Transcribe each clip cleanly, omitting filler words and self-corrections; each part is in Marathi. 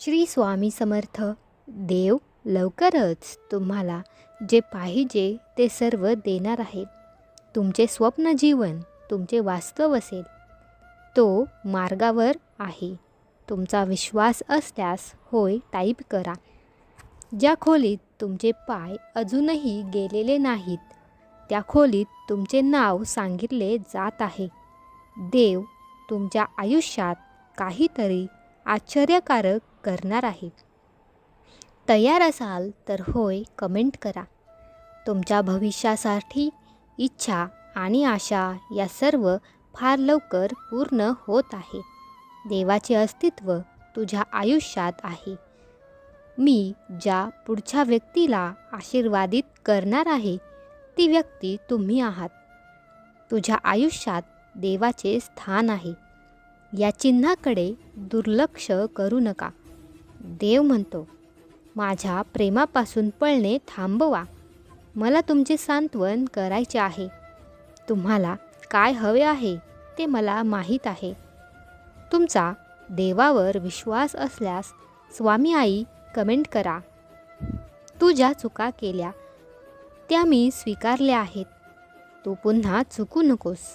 श्री स्वामी समर्थ. देव लवकरच तुम्हाला जे पाहिजे ते सर्व देणार आहे. तुमचे स्वप्न जीवन तुमचे वास्तव असेल. तो मार्गावर आहे. तुमचा विश्वास असल्यास होय टाईप करा. ज्या खोलीत तुमचे पाय अजूनही गेलेले नाहीत त्या खोलीत तुमचे नाव सांगितले जात आहे. देव तुमच्या आयुष्यात काहीतरी आश्चर्यकारक करणार आहे. तयार असाल तर होय कमेंट करा. तुमच्या भविष्यासाठी इच्छा आणि आशा या सर्व फार लवकर पूर्ण होत आहे. देवाचे अस्तित्व तुझ्या आयुष्यात आहे. मी ज्या पुढच्या व्यक्तीला आशीर्वादित करणार आहे ती व्यक्ती तुम्ही आहात. तुझ्या आयुष्यात देवाचे स्थान आहे. या चिन्हाकडे दुर्लक्ष करू नका. देव म्हणतो, माझ्या प्रेमापासून पळणे थांबवा. मला तुमचे सांत्वन करायचे आहे. तुम्हाला काय हवे आहे ते मला माहीत आहे. तुमचा देवावर विश्वास असल्यास स्वामी आई कमेंट करा. तू ज्या चुका केल्या त्या मी स्वीकारल्या आहेत. तू पुन्हा चुकू नकोस.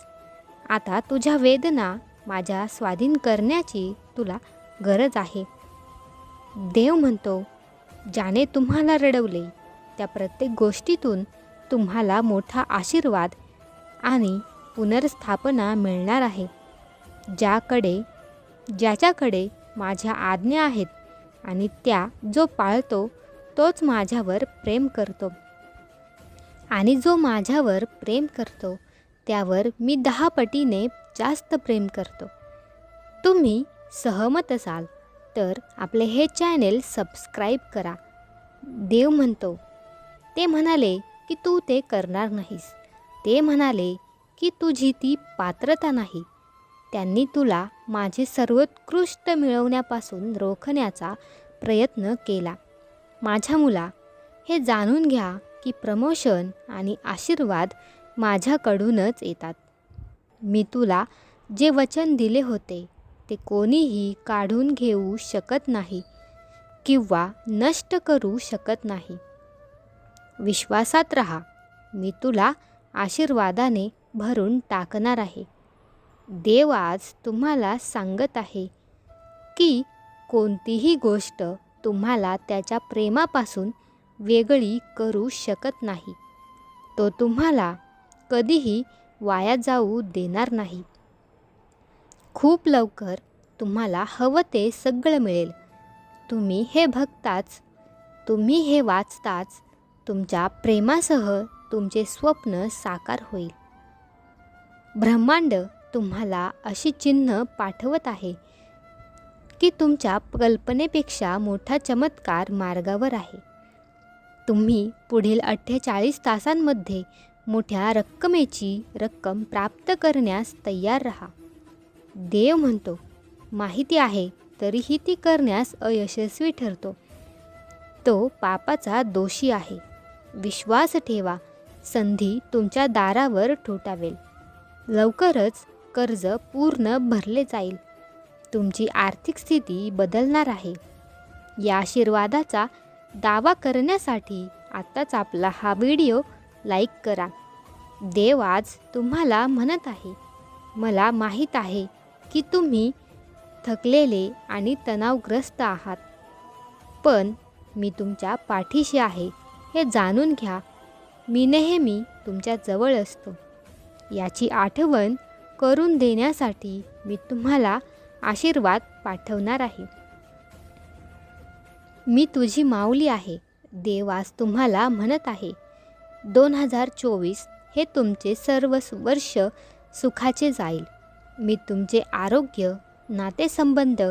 आता तुझ्या वेदना माझ्या स्वाधीन करण्याची तुला गरज आहे. देव म्हणतो, ज्याने तुम्हाला रडवले त्या प्रत्येक गोष्टीतून तुम्हाला मोठा आशीर्वाद आणि पुनर्स्थापना मिळणार आहे. ज्याच्याकडे माझ्या आज्ञा आहेत आणि त्या जो पाळतो तोच माझ्यावर प्रेम करतो आणि जो माझ्यावर प्रेम करतो त्यावर मी 10 पटीने जास्त प्रेम करतो. तुम्ही सहमत असाल तर आपले हे चॅनेल सबस्क्राईब करा. देव म्हणतो, ते म्हणाले की तू ते करणार नाहीस. ते म्हणाले की तुझी ती पात्रता नाही. त्यांनी तुला माझे सर्वोत्कृष्ट मिळवण्यापासून रोखण्याचा प्रयत्न केला. माझ्या मुला, हे जाणून घ्या की प्रमोशन आणि आशीर्वाद माझ्याकडूनच येतात. मी तुला जे वचन दिले होते ते कोणीही काढून घेऊ शकत नाही किंवा नष्ट करू शकत नाही. विश्वासात रहा. मी तुला आशीर्वादाने भरून टाकणार आहे. देव आज तुम्हाला सांगत आहे की कोणतीही गोष्ट तुम्हाला त्याच्या प्रेमापासून वेगळी करू शकत नाही. तो तुम्हाला कधीही वाया जाऊ देणार नाही. खूप लवकर तुम्हाला हवं ते सगळं मिळेल. तुम्ही हे वाचताच तुमच्या प्रेमासह तुमचे स्वप्न साकार होईल. ब्रह्मांड तुम्हाला अशी चिन्ह पाठवत आहे की तुमच्या कल्पनेपेक्षा मोठा चमत्कार मार्गावर आहे. तुम्ही पुढील 48 तासांमध्ये मोठ्या रक्कमेची रक्कम प्राप्त करण्यास तयार राहा. देव म्हणतो, माहिती आहे तरीही ती करण्यास अयशस्वी ठरतो. तो पापाचा दोषी आहे. विश्वास ठेवा, संधी तुमच्या दारावर ठोठावेल. लवकरच कर्ज पूर्ण भरले जाईल. तुमची आर्थिक स्थिती बदलणार आहे. या आशीर्वादाचा दावा करण्यासाठी आत्ताच आपला हा व्हिडिओ लाईक करा. देव आज तुम्हाला म्हणत आहे, मला माहीत आहे की तुम्ही थकलेले आणि तणावग्रस्त आहात, पण मी तुमच्या पाठीशी आहे हे जाणून घ्या. मी नेहमी तुमच्या जवळ असतो. याची आठवण करून देण्यासाठी मी तुम्हाला आशीर्वाद पाठवणार आहे. मी तुझी माऊली आहे. देव आज तुम्हाला म्हणत आहे, 2024 हे तुमचे सर्व वर्ष सुखाचे जाईल. मी तुमचे आरोग्य, नातेसंबंध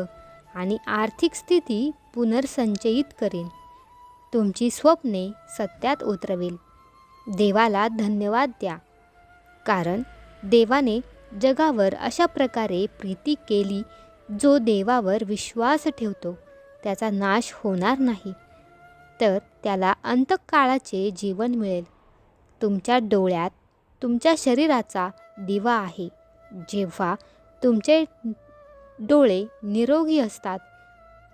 आणि आर्थिक स्थिती पुनर्संचयित करेन. तुमची स्वप्ने सत्यात उतरवेल. देवाला धन्यवाद द्या, कारण देवाने जगावर अशा प्रकारे प्रीती केली. जो देवावर विश्वास ठेवतो त्याचा नाश होणार नाही, तर त्याला अंतकाळाचे जीवन मिळेल. तुमच्या डोळ्यात तुमच्या शरीराचा दिवा आहे. जेव्हा तुमचे डोळे निरोगी असतात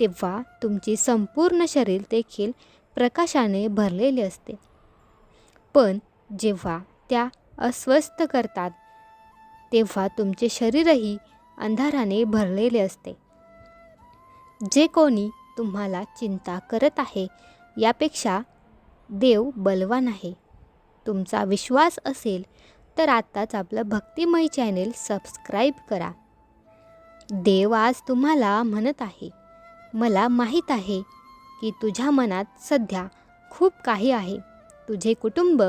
तेव्हा तुमची संपूर्ण शरीर देखील प्रकाशाने भरलेले असते. पण जेव्हा त्या अस्वस्थ करतात तेव्हा तुमचे शरीरही अंधाराने भरलेले असते. जे कोणी तुम्हाला चिंता करत आहे यापेक्षा देव बलवान आहे. तुमचा विश्वास असेल तर आत्ताच आपलं भक्तिमय चॅनेल सबस्क्राईब करा. देव आज तुम्हाला म्हणत आहे, मला माहीत आहे की तुझ्या मनात सध्या खूप काही आहे. तुझे कुटुंब,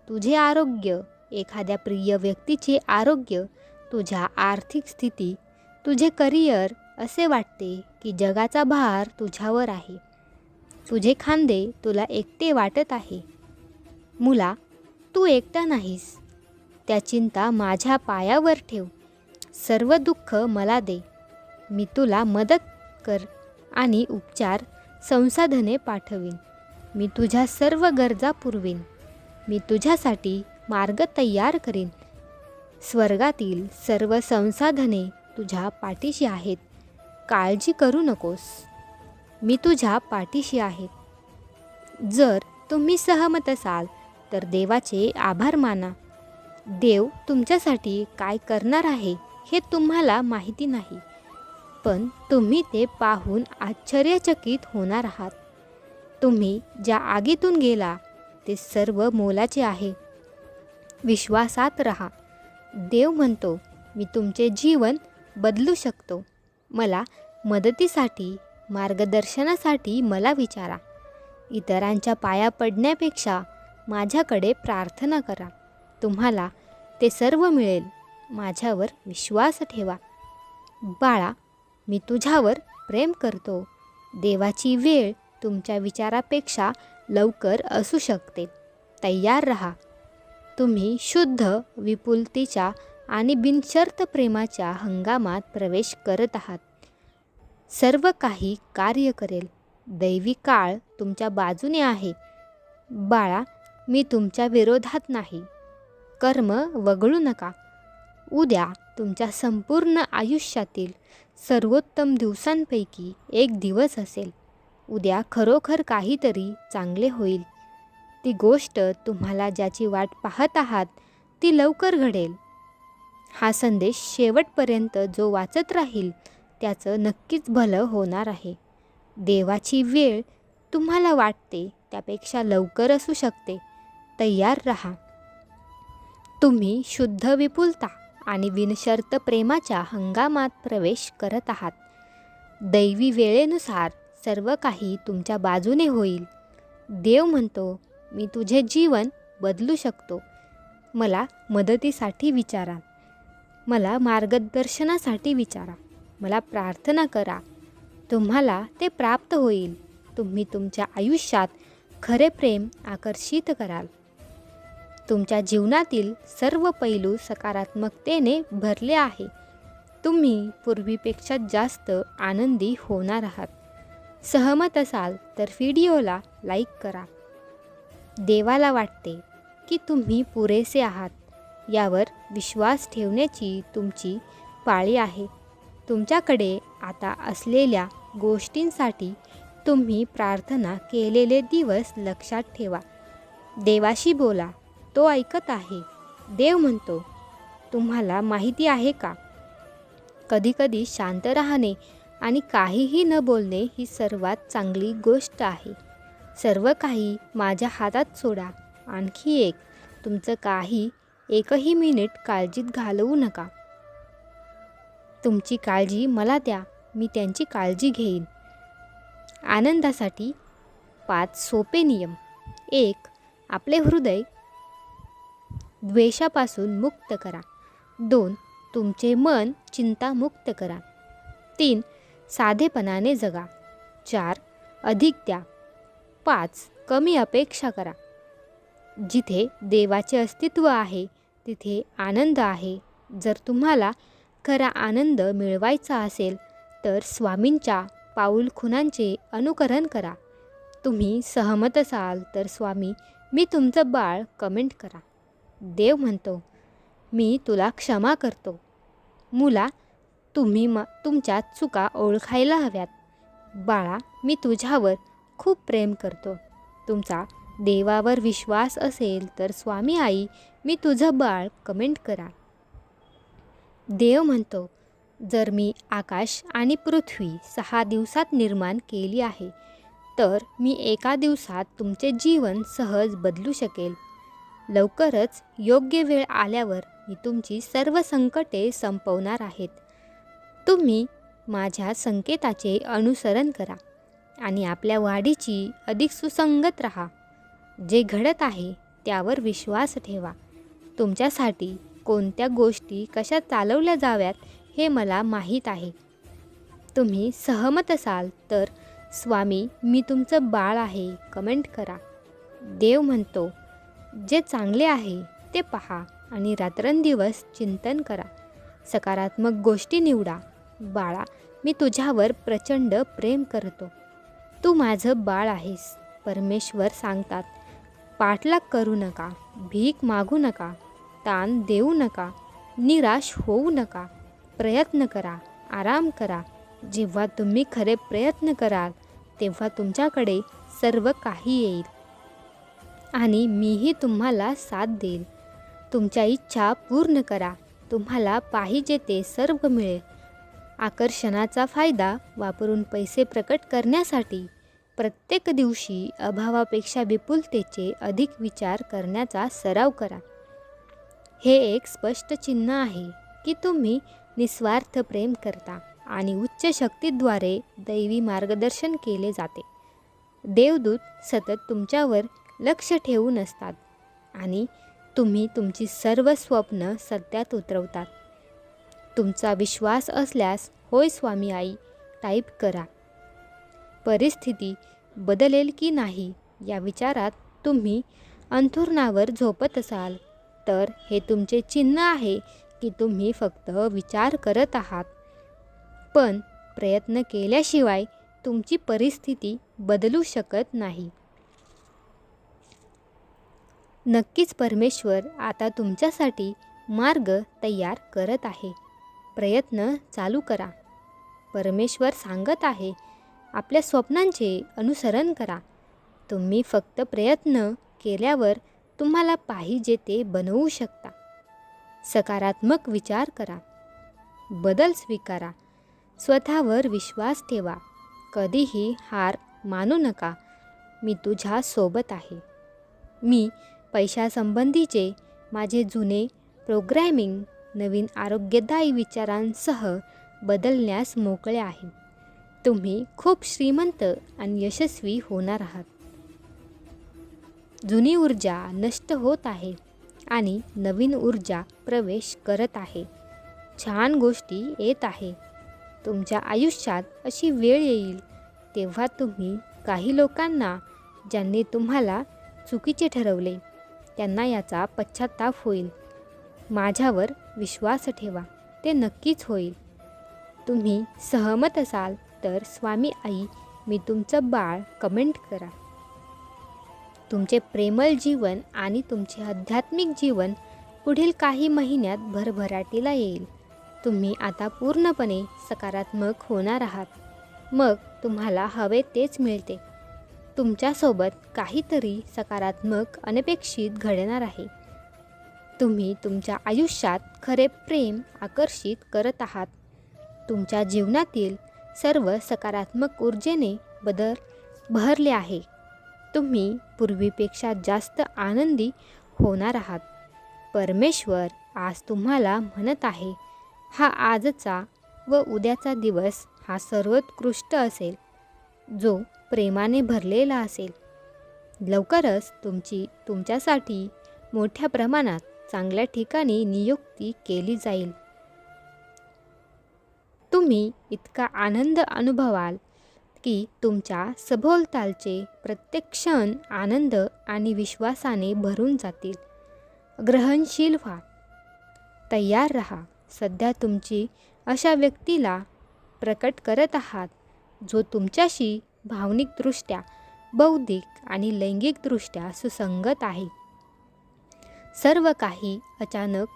तुझे आरोग्य, एखाद्या प्रिय व्यक्तीचे आरोग्य, तुझ्या आर्थिक स्थिती, तुझे करिअर. असे वाटते की जगाचा भार तुझ्यावर आहे. तुझे खांदे तुला एकटे वाटत आहे. मुला, तू एकटा नाहीस. त्या चिंता माझ्या पायावर ठेव. सर्व दुःख मला दे. मी तुला मदत कर आणि उपचार संसाधने पाठवीन. मी तुझ्या सर्व गरजा पुरवीन. मी तुझ्यासाठी मार्ग तयार करीन. स्वर्गातील सर्व संसाधने तुझ्या पाठीशी आहेत. काळजी करू नकोस. मी तुझ्या पाठीशी आहे. जर तुम्ही सहमत असाल तर देवाचे आभार माना. देव तुमच्यासाठी काय करणार आहे हे तुम्हाला माहिती नाही, पण तुम्ही ते पाहून आश्चर्यचकित होणार आहात. तुम्ही ज्या आगीतून गेला ते सर्व मोलाचे आहे. विश्वासात रहा. देव म्हणतो, मी तुमचे जीवन बदलू शकतो. मला मदतीसाठी, मार्गदर्शनासाठी मला विचारा. इतरांच्या पाया पडण्यापेक्षा माझ्याकडे प्रार्थना करा. तुम्हाला ते सर्व मिळेल. माझ्यावर विश्वास ठेवा. बाळा, मी तुझ्यावर प्रेम करतो. देवाची वेळ तुमच्या विचारापेक्षा लवकर असू शकते. तयार रहा. तुम्ही शुद्ध, विपुलतेच्या आणि बिनशर्त प्रेमाच्या हंगामात प्रवेश करत आहात. सर्व काही कार्य करेल. दैवी काळ तुमच्या बाजूने आहे. बाळा, मी तुमच्या विरोधात नाही. कर्म वगळू नका. उद्या तुमच्या संपूर्ण आयुष्यातील सर्वोत्तम दिवसांपैकी एक दिवस असेल. उद्या खरोखर काहीतरी चांगले होईल. ती गोष्ट तुम्हाला ज्याची वाट पाहत आहात ती लवकर घडेल. हा संदेश शेवटपर्यंत जो वाचत राहील त्याचं नक्कीच भलं होणार आहे. देवाची वेळ तुम्हाला वाटते त्यापेक्षा लवकर असू शकते. तयार रहा. तुम्ही शुद्ध, विपुलता आणि बिनशर्त प्रेमाच्या हंगामात प्रवेश करत आहात. दैवी वेळेनुसार सर्व काही तुमच्या बाजूने होईल. देव म्हणतो, मी तुझे जीवन बदलू शकतो. मला मदतीसाठी विचारा. मला मार्गदर्शनासाठी विचारा. मला प्रार्थना करा. तुम्हाला ते प्राप्त होईल. तुम्ही तुमच्या आयुष्यात खरे प्रेम आकर्षित कराल. तुमच्या जीवनातील सर्व पैलू सकारात्मकतेने भरले आहे. तुम्ही पूर्वीपेक्षा जास्त आनंदी होणार आहात. सहमत असाल तर व्हिडिओला लाईक करा. देवाला वाटते की तुम्ही पुरेसे आहात. यावर विश्वास ठेवण्याची तुमची पाळी आहे. तुमच्याकडे आता असलेल्या गोष्टींसाठी तुम्ही प्रार्थना केलेले दिवस लक्षात ठेवा. देवाशी बोला. तो ऐकत आहे. देव म्हणतो, तुम्हाला माहिती आहे का, कधीकधी शांत राहणे आणि काहीही न बोलणे ही सर्वात चांगली गोष्ट आहे. सर्व काही माझ्या हातात सोडा. आणखी एक, तुमचं एकही मिनिट काळजीत घालवू नका. तुमची काळजी मला द्या. मी त्यांची काळजी घेईन. आनंदासाठी 5 सोपे नियम. 1. आपले हृदय द्वेषापासून मुक्त करा. 2. तुमचे मन चिंतामुक्त करा. 3. साधेपणाने जगा. 4. अधिक द्या. 5. कमी अपेक्षा करा. जिथे देवाचे अस्तित्व आहे तिथे आनंद आहे. जर तुम्हाला खरा आनंद मिळवायचा असेल तर स्वामींच्या पाऊलखुणांचे अनुकरण करा. तुम्ही सहमत असाल तर स्वामी, मी तुमचं बाळ कमेंट करा. देव म्हणतो, मी तुला क्षमा करतो. मुला, तुम्ही तुमच्या चुका ओळखायला हव्यात. बाळा, मी तुझ्यावर खूप प्रेम करतो. तुमचा देवावर विश्वास असेल तर स्वामी आई, मी तुझं बाळ कमेंट करा. देव म्हणतो, जर मी आकाश आणि पृथ्वी 6 दिवसात निर्माण केली आहे, तर मी एका दिवसात तुमचे जीवन सहज बदलू शकेल. लवकरच योग्य वेळ आल्यावर मी तुमची सर्व संकटे संपवणार आहेत. तुम्ही माझ्या संकेताचे अनुसरण करा आणि आपल्या वाढीची अधिक सुसंगत राहा. जे घडत आहे त्यावर विश्वास ठेवा. तुमच्यासाठी कोणत्या गोष्टी कशा चालवल्या जाव्यात हे मला माहीत आहे. तुम्ही सहमत असाल तर स्वामी, मी तुमचं बाळ आहे कमेंट करा. देव म्हणतो, जे चांगले आहे ते पहा आणि रात्रंदिवस चिंतन करा. सकारात्मक गोष्टी निवडा. बाळा, मी तुझ्यावर प्रचंड प्रेम करतो. तू माझं बाळ आहेस. परमेश्वर सांगतात, पाठलाग करू नका, भीक मागू नका, ताण देऊ नका, निराश होऊ नका. प्रयत्न करा, आराम करा. जेव्हा तुम्ही खरे प्रयत्न कराल तेव्हा तुमच्याकडे सर्व काही येईल आणि मीही तुम्हाला साथ देईल. तुमच्या इच्छा पूर्ण करा. तुम्हाला पाहिजे ते सर्व मिळेल. आकर्षणाचा फायदा वापरून पैसे प्रकट करण्यासाठी प्रत्येक दिवशी अभावापेक्षा विपुलतेचे अधिक विचार करण्याचा सराव करा. हे एक स्पष्ट चिन्ह आहे की तुम्ही निस्वार्थ प्रेम करता आणि उच्च शक्तीद्वारे दैवी मार्गदर्शन केले जाते. देवदूत सतत तुमच्यावर लक्ष ठेवून असतात आणि तुम्ही तुमची सर्व स्वप्न सत्यात उतरवतात. तुमचा विश्वास असल्यास होय स्वामी आई टाईप करा. परिस्थिती बदलेल की नाही या विचारात तुम्ही अंथरुणावर झोपत असाल तर हे तुमचे चिन्ह आहे की तुम्ही फक्त विचार करत आहात. पण प्रयत्न केल्याशिवाय तुमची परिस्थिती बदलू शकत नाही. नक्कीच परमेश्वर आता तुमच्यासाठी मार्ग तयार करत आहे. प्रयत्न चालू करा. परमेश्वर सांगत आहे, आपल्या स्वप्नांचे अनुसरण करा. तुम्ही फक्त प्रयत्न केल्यावर तुम्हाला पाहिजे ते बनवू शकता. सकारात्मक विचार करा. बदल स्वीकारा. स्वतःवर विश्वास ठेवा. कधीही हार मानू नका. मी तुझ्या सोबत आहे. मी पैशासंबंधीचे माझे जुने प्रोग्रॅमिंग नवीन आरोग्यदायी विचारांसह बदलण्यास मोकळे आहे. तुम्ही खूप श्रीमंत आणि यशस्वी होणार आहात. जुनी ऊर्जा नष्ट होत आहे आणि नवीन ऊर्जा प्रवेश करत आहे. छान गोष्टी येत आहे. तुमच्या आयुष्यात अशी वेळ येईल तेव्हा तुम्ही काही लोकांना, ज्यांनी तुम्हाला चुकीचे ठरवले, त्यांना याचा पश्चाताप होईल. माझ्यावर विश्वास ठेवा, ते नक्कीच होईल. तुम्ही सहमत असाल तर स्वामी आई, मी तुमचं बाळ कमेंट करा. तुमचे प्रेमळ जीवन आणि तुमचे आध्यात्मिक जीवन पुढील काही महिन्यात भरभराटीला येईल. तुम्ही आता पूर्णपणे सकारात्मक होणार आहात. मग तुम्हाला हवे तेच मिळते. तुमच्यासोबत काहीतरी सकारात्मक अनपेक्षित घडणार आहे. तुम्ही तुमच्या आयुष्यात खरे प्रेम आकर्षित करत आहात. तुमच्या जीवनातील सर्व सकारात्मक ऊर्जेने भरले आहे. तुम्ही पूर्वीपेक्षा जास्त आनंदी होणार आहात. परमेश्वर आज तुम्हाला म्हणत आहे, हा आजचा व उद्याचा दिवस हा सर्वोत्कृष्ट असेल, जो प्रेमाने भरलेला असेल. लवकरच तुमच्यासाठी मोठ्या प्रमाणात चांगल्या ठिकाणी नियुक्ती केली जाईल. तुम्ही इतका आनंद अनुभवाल की तुमच्या सभोवतालचे प्रत्येक क्षण आनंद आणि विश्वासाने भरून जातील. ग्रहणशील व्हा. तयार राहा. सध्या तुमची अशा व्यक्तीला प्रकट करत आहात जो तुमच्याशी भावनिकदृष्ट्या, बौद्धिक आणि लैंगिकदृष्ट्या सुसंगत आहे. सर्व काही अचानक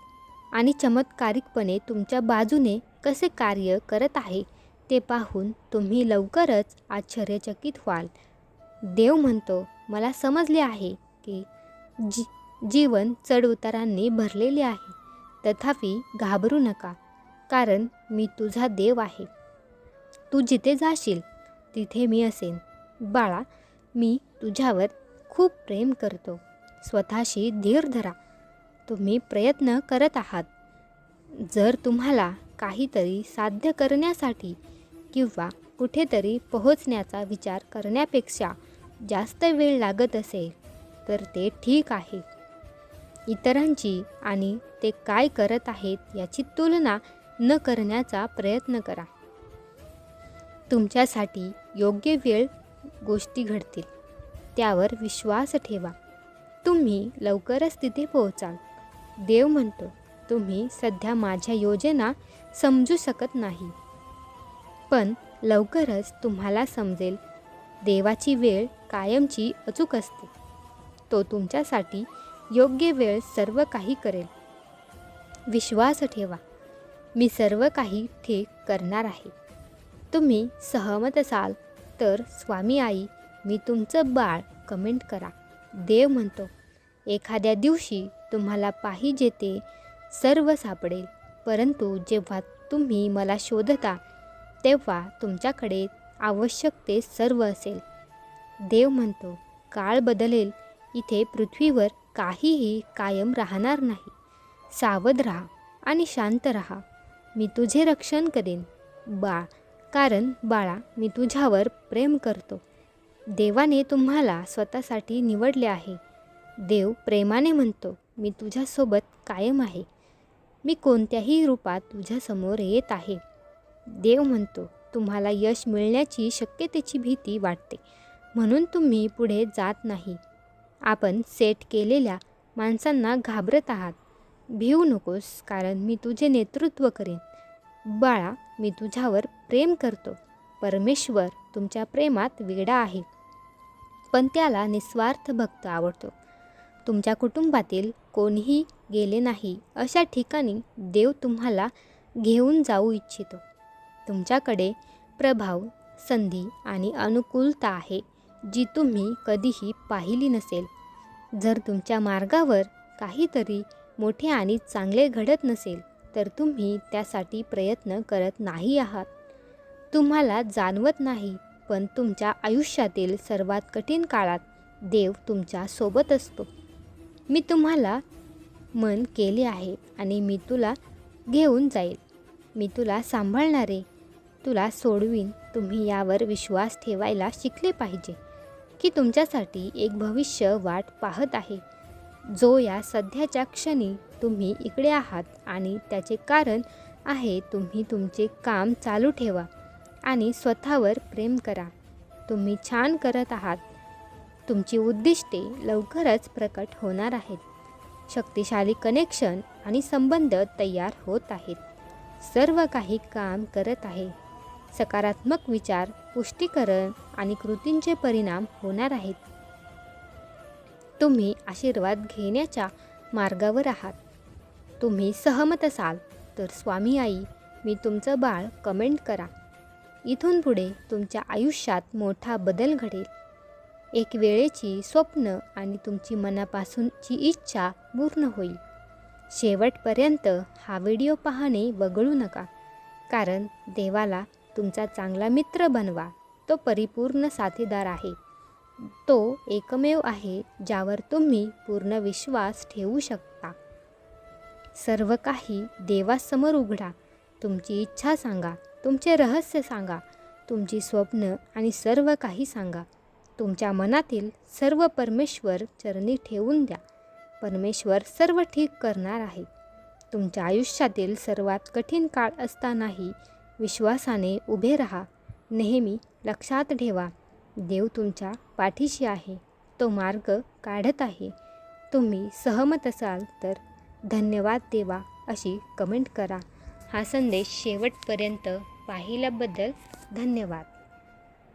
आणि चमत्कारिकपणे तुमच्या बाजूने कसे कार्य करत आहे ते पाहून तुम्ही लवकरच आश्चर्यचकित व्हाल. देव म्हणतो, मला समजले आहे की जीवन चढउतारांनी भरलेले आहे. तथापि घाबरू नका, कारण मी तुझा देव आहे. तू जिथे जाशील तिथे मी असेन. बाळा, मी तुझ्यावर खूप प्रेम करतो. स्वतःशी धीर धरा. तुम्ही प्रयत्न करत आहात. जर तुम्हाला काहीतरी साध्य करण्यासाठी किंवा कुठेतरी पोहोचण्याचा विचार करण्यापेक्षा जास्त वेळ लागत असेल तर ते ठीक आहे. इतरांची आणि ते काय करत आहेत याची तुलना न करण्याचा प्रयत्न करा. तुमच्यासाठी योग्य वेळ गोष्टी घडतील, त्यावर विश्वास ठेवा. तुम्ही लवकरच तिथे पोहोचाल. देव म्हणतो, तुम्ही सध्या माझ्या योजना समजू शकत नाही, पण लवकरच तुम्हाला समजेल. देवाची वेळ कायमची अचूक असते. तो तुमच्यासाठी योग्य वेळ सर्व काही करेल. विश्वास ठेवा, मी सर्व काही ठीक करणार आहे. तुम्ही सहमत असाल तर स्वामी आई, मी तुमचं बाळ कमेंट करा. देव म्हणतो, एखाद्या दिवशी तुम्हाला पाहिजे ते सर्व सापडेल, परंतु जेव्हा तुम्ही मला शोधता तेव्हा तुमच्याकडे आवश्यक ते सर्व असेल. देव म्हणतो, काळ बदलेल. इथे पृथ्वीवर काहीही कायम राहणार नाही. सावध राहा आणि शांत राहा. मी तुझे रक्षण करेन बाळ, कारण बाळा, मी तुझ्यावर प्रेम करतो. देवाने तुम्हाला स्वतःसाठी निवडले आहे. देव प्रेमाने म्हणतो, मी तुझ्यासोबत कायम आहे. मी कोणत्याही रूपात तुझ्यासमोर येत आहे. देव म्हणतो, तुम्हाला यश मिळण्याची शक्यतेची भीती वाटते, म्हणून तुम्ही पुढे जात नाही. आपण सेट केलेल्या माणसांना घाबरत आहात. भिवू नकोस, कारण मी तुझे नेतृत्व करेन. बाळा, मी तुझ्यावर प्रेम करतो. परमेश्वर तुमच्या प्रेमात वेडा आहे, पण त्याला निस्वार्थ भक्त आवडतो. तुमच्या कुटुंबातील कोणीही गेले नाही अशा ठिकाणी देव तुम्हाला घेऊन जाऊ इच्छितो. तुमच्याकडे प्रभाव, संधी आणि अनुकूलता आहे जी तुम्ही कधीही पाहिली नसेल. जर तुमच्या मार्गावर काहीतरी मोठे आणि चांगले घडत नसेल तर तुम्ही त्यासाठी प्रयत्न करत नाही आहात. तुम्हाला जाणवत नाही, पण तुमच्या आयुष्यातील सर्वात कठीण काळात देव तुमच्या सोबत असतो. मी तुम्हाला मन केले आहे आणि मी तुला घेऊन जाईल. मी तुला सांभाळणारे, तुला सोडवीन. तुम्ही यावर विश्वास ठेवायला शिकले पाहिजे की तुमच्यासाठी एक भविष्य वाट पाहत आहे, जो या सध्याच्या क्षणी तुम्ही इकडे आहात आणि त्याचे कारण आहे. तुम्ही तुमचे काम चालू ठेवा आणि स्वतःवर प्रेम करा. तुम्ही छान करत आहात. तुमची उद्दिष्टे लवकरच प्रकट होणार आहेत. शक्तिशाली कनेक्शन आणि संबंध तयार होत आहेत. सर्व काही काम करत आहे. सकारात्मक विचार, पुष्टीकरण आणि कृतींचे परिणाम होणार आहेत. तुम्ही आशीर्वाद घेण्याच्या मार्गावर आहात. तुम्ही सहमत असाल तर स्वामी आई, मी तुमचं बाळ कमेंट करा. इथून पुढे तुमच्या आयुष्यात मोठा बदल घडेल. एक वेळेची स्वप्न आणि तुमची मनापासूनची इच्छा पूर्ण होईल. शेवटपर्यंत हा व्हिडिओ पाहणे वगळू नका, कारण देवाला तुमचा चांगला मित्र बनवा. तो परिपूर्ण साथीदार आहे. तो एकमेव आहे ज्यावर तुम्ही पूर्ण विश्वास ठेवू शकता. सर्व काही देवासमोर उघडा. तुमची इच्छा सांगा, तुमचे रहस्य सांगा, तुमची स्वप्न आणि सर्व काही सांगा. तुमच्या मनातील सर्व परमेश्वर चरणी ठेवून द्या. परमेश्वर सर्व ठीक करणार आहे. तुमच्या आयुष्यातील सर्वात कठीण काळ असतानाही विश्वासाने उभे राहा. नेहमी लक्षात ठेवा, देव तुमच्या पाठीशी आहे. तो मार्ग काढत आहे. तुम्ही सहमत असाल तर धन्यवाद देवा अशी कमेंट करा. हा संदेश शेवटपर्यंत पाहिल्याबद्दल धन्यवाद.